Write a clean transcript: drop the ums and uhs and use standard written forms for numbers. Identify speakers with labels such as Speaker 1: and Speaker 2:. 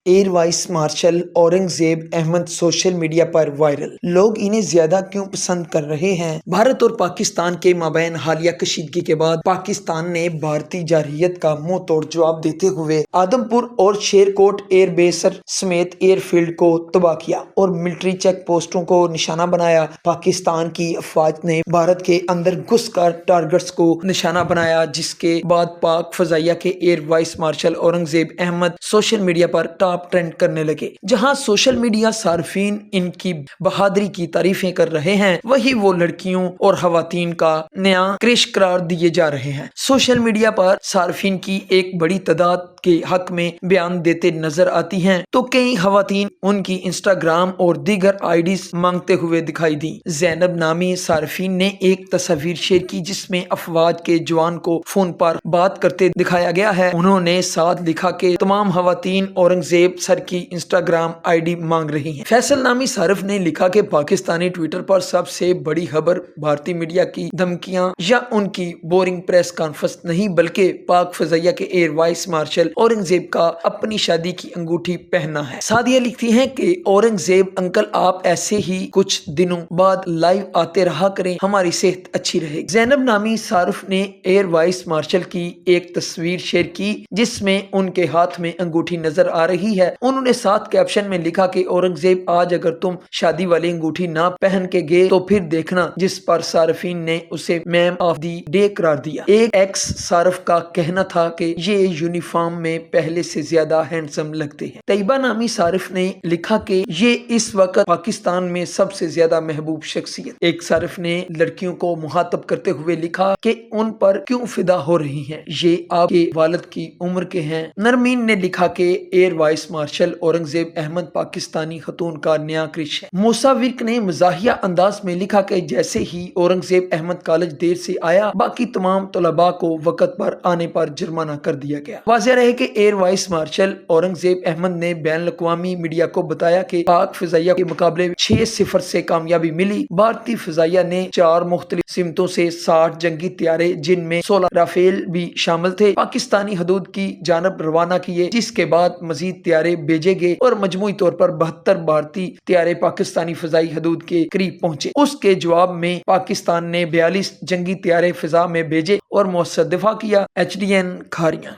Speaker 1: Year vice marshal Aurangzeb Ahmed social media پر viral. لوگ انہیں زیادہ کیوں پسند کر رہے ہیں؟ بھارت اور پاکستان کے مابین حالیہ کشیدگی کے بعد پاکستان نے بھارتی جارحیت کا منہ توڑ جواب دیتے ہوئے آدم پور اور شیر کوٹ ایئر بیسر سمیت ایئر فیلڈ کو تباہ کیا اور ملٹری چیک پوسٹوں کو نشانہ بنایا۔ پاکستان کی افواج نے بھارت کے اندر گھس کر ٹارگٹس کو نشانہ بنایا، جس کے بعد پاک فضائیہ کے air vice marshal Aurangzeb Ahmed social media پر ٹاپ ٹرینڈ کرنے لگے۔ جہاں سوشل میڈیا صارفین ان کی بہادری کی تعریفیں کر رہے ہیں، وہی وہ لڑکیوں اور خواتین کا نیا کرش قرار دیے جا رہے ہیں۔ سوشل میڈیا پر صارفین کی ایک بڑی تعداد کے حق میں بیان دیتے نظر آتی ہیں تو کئی خواتین ان کی انسٹاگرام اور دیگر آئی ڈیز مانگتے ہوئے دکھائی دیں۔ زینب نامی صارفین نے ایک تصویر شیئر کی جس میں افواج کے جوان کو فون پر بات کرتے دکھایا گیا ہے۔ انہوں نے ساتھ لکھا کہ تمام خواتین اورنگزیب سر کی انسٹاگرام آئی ڈی مانگ رہی ہیں۔ فیصل نامی صارف نے لکھا کہ پاکستانی ٹویٹر پر سب سے بڑی خبر بھارتی میڈیا کی دھمکیاں یا ان کی بورنگ پریس کانفرنس نہیں، بلکہ پاک فضائیہ کے ایئر وائس مارشل اورنگزیب کا اپنی شادی کی انگوٹھی پہننا ہے۔ سعدیہ لکھتی ہیں کہ اورنگزیب انکل آپ ایسے ہی کچھ دنوں بعد لائیو آتے رہا کریں، ہماری صحت اچھی رہے گی۔ زینب نامی صارف نے ایئر وائس مارشل کی ایک تصویر شیئر کی جس میں ان کے ہاتھ میں انگوٹھی نظر آ رہی ہے۔ انہوں نے ساتھ کیپشن میں لکھا کہ اورنگزیب آج اگر تم شادی والی انگوٹھی نہ پہن کے گئے تو پھر دیکھنا، جس پر صارفین نے اسے میم آف دی ڈے قرار دیا۔ ایک ایکس صارف کا کہنا تھا کہ یہ یونیفارم میں پہلے سے زیادہ ہینڈسم لگتے ہیں۔ طیبہ نامی صارف نے لکھا کہ یہ اس وقت پاکستان میں سب سے زیادہ محبوب شخصیت۔ ایک صارف نے لڑکیوں کو مخاطب کرتے ہوئے لکھا کہ ان پر کیوں فدا ہو رہی ہیں، یہ آپ کے والد کی عمر کے ہیں۔ نرمین نے لکھا کہ air vice marshal Aurangzeb Ahmed Pakistani خاتون کا نیا کرش ہے۔ موسیٰ ورک نے مزاحیہ انداز میں لکھا کہ جیسے ہی اورنگزیب احمد کالج دیر سے آیا، باقی تمام طلباء کو وقت پر آنے پر جرمانہ کر دیا گیا۔ واضح رہے کہ air vice marshal Aurangzeb Ahmed نے بین الاقوامی میڈیا کو بتایا کہ پاک فضائیہ کے مقابلے 6-0 سے کامیابی ملی۔ بھارتی فضائیہ نے 4 مختلف سمتوں سے 60 جنگی طیارے، جن میں 16 رافیل بھی شامل تھے، پاکستانی حدود کی جانب روانہ کیے، جس کے بعد مزید طیارے بھیجے گئے اور مجموعی طور پر 72 بھارتی طیارے پاکستانی فضائی حدود کے قریب پہنچے۔ اس کے جواب میں پاکستان نے 42 جنگی طیارے فضا میں بھیجے اور مؤثر دفاع کیا۔ HDN کھاریاں۔